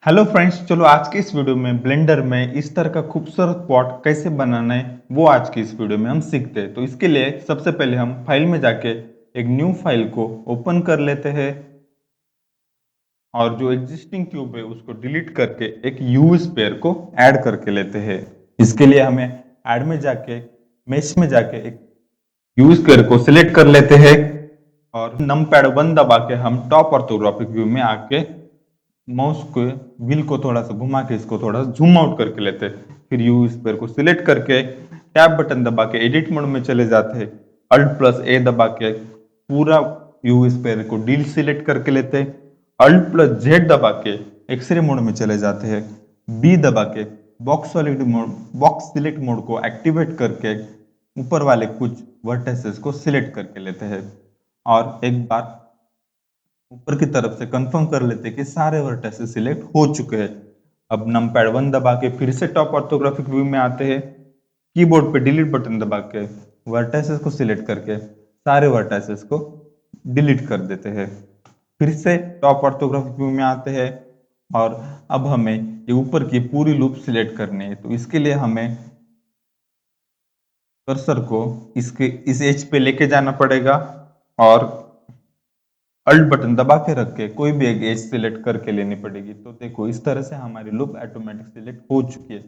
Hello friends, चलो आज के इस वीडियो में ब्लेंडर में इस तरह का खूबसूरत पॉट कैसे बनाना है वो आज की इस वीडियो में हम सीखते हैं। तो इसके लिए सबसे पहले हम फाइल में जाके एक न्यू फाइल को ओपन कर लेते हैं और जो एग्जिस्टिंग क्यूब है उसको डिलीट करके एक यूवी स्पेयर को ऐड करके लेते हैं। इसके लिए हमें ऐड में जाके मेश में जाके एक यूवी स्पेयर को सिलेक्ट कर लेते हैं और नमपैड 1 दबा के हम टॉप ऑर्थोग्राफिक व्यू में आके माउस के व्हील को थोड़ा सा घुमा के इसको थोड़ा सा जूम आउट करके लेते हैं। फिर यू स्पेयर को सिलेक्ट करके टैब बटन दबा के एडिट मोड में चले जाते हैं। अल्ट प्लस ए दबा के पूरा यू स्पेयर को डील सिलेक्ट करके लेते हैं। अल्ट प्लस जेड दबा के एक्सरे मोड में चले जाते हैं। बी दबा के बॉक्स सिलेक्ट मोड को एक्टिवेट करके ऊपर वाले कुछ वर्टेसेस को सिलेक्ट करके लेते हैं और एक बार ऊपर की तरफ से कंफर्म कर लेते हैं कि सारे वर्टेसेस सिलेक्ट हो चुके हैं। अब नमपैड 1 दबा के फिर से टॉप ऑर्थोग्राफिक व्यू में आते हैं। कीबोर्ड पे डिलीट बटन दबा के वर्टेसेस को सिलेक्ट करके सारे वर्टेसेस को डिलीट कर देते हैं। फिर से टॉप ऑर्थोग्राफिक व्यू में आते हैं और अब हमें ये ऊपर की पूरी लूप सिलेक्ट करनी है। तो इसके लिए हमें कर्सर को इसके इस एज पे लेके जाना पड़ेगा और अल्ट बटन दबा के रख के कोई भी एक एज सिलेक्ट करके लेनी पड़ेगी। तो देखो इस तरह से हमारी लूप ऑटोमेटिक सिलेक्ट हो चुकी है।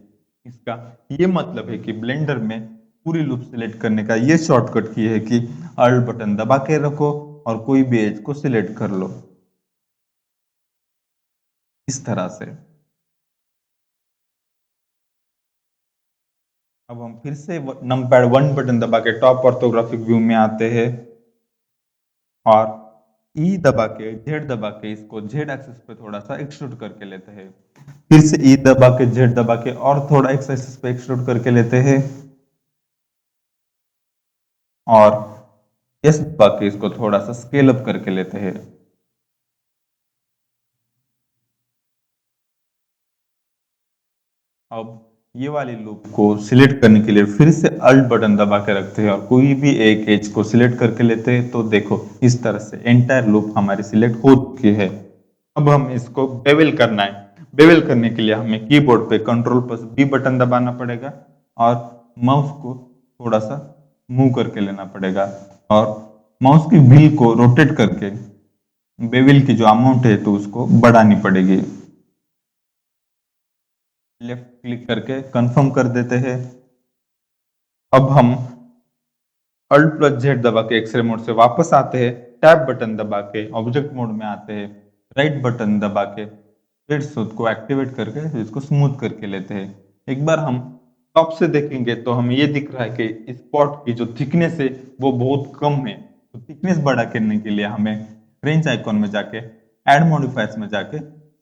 इसका ये मतलब है कि ब्लेंडर में पूरी लूप सिलेक्ट करने का ये शॉर्टकट की है कि अल्ट बटन दबा के रखो और कोई भी एज को सिलेक्ट कर लो इस तरह से। अब हम फिर से नमपैड 1 बटन दबा के टॉप ऑर्थोग्राफिक व्यू में आते हैं और ई दबा के जेड दबा के इसको जेड एक्सिस पे थोड़ा सा एक्सट्रूड करके लेते हैं। फिर से ई दबा के जेड दबा के और थोड़ा एक्स एक्सिस पे एक्सट्रूड करके लेते हैं और एस दबा के इसको थोड़ा सा स्केल अप करके लेते हैं। अब ये वाली लूप को सिलेक्ट करने के लिए फिर से अल्ट बटन दबा के रखते हैं और कोई भी एक एज को सिलेक्ट करके लेते हैं। तो देखो इस तरह से एंटायर लूप हमारी सिलेक्ट हो चुकी है। अब हम इसको बेवल करना है। बेवल करने के लिए हमें कीबोर्ड पे कंट्रोल प्लस बी बटन दबाना पड़ेगा और माउस को थोड़ा सा मूव करके लेना पड़ेगा और माउस की व्हील को रोटेट करके बेवल की जो अमाउंट है तो उसको बढ़ानी पड़ेगी। लेफ्ट क्लिक करके कंफर्म कर देते हैं। अब हम अल्ट प्लस जेड दबा के एक्सरे मोड से वापस आते हैं। टैब बटन दबा के ऑब्जेक्ट मोड में आते हैं। राइट बटन दबा के स्प्लिट स्मूथ को एक्टिवेट करके इसको स्मूथ करके लेते हैं। एक बार हम टॉप से देखेंगे तो हमें ये दिख रहा है कि इस पॉट की जो थिकनेस है वो बहुत कम है। तो थिकनेस बड़ा करने के लिए हमें रेंज आइकॉन में जाके एड मॉडिफायर्स में जाके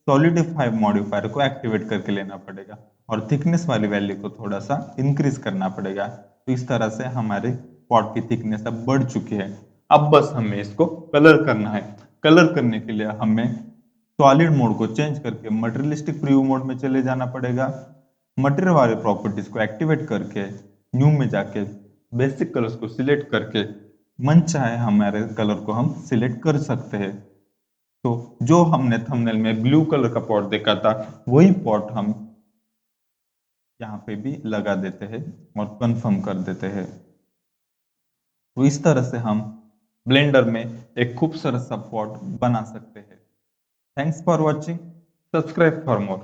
सॉलिडिफाई मॉडिफायर को एक्टिवेट करके लेना पड़ेगा और थिकनेस वाली वैल्यू को थोड़ा सा इंक्रीज करना पड़ेगा। तो इस तरह से हमारे पॉट की थिकनेस अब बढ़ चुकी है। अब बस हमें इसको कलर करना है। कलर करने के लिए हमें सॉलिड मोड को चेंज करके मटेरियलिस्टिक प्रीव्यू मोड में चले जाना पड़ेगा। मटेरियल वाले प्रॉपर्टीज को एक्टिवेट करके न्यू में जाके बेसिक कलर्स को सिलेक्ट करके मन चाहे हमारे कलर को हम सिलेक्ट कर सकते हैं। तो जो हमने थंबनेल में ब्लू कलर का पॉट देखा था वही पॉट हम यहाँ पे भी लगा देते हैं और कंफर्म कर देते हैं। तो इस तरह से हम ब्लेंडर में एक खूबसूरत सा पॉट बना सकते हैं। Thanks for watching. Subscribe for more.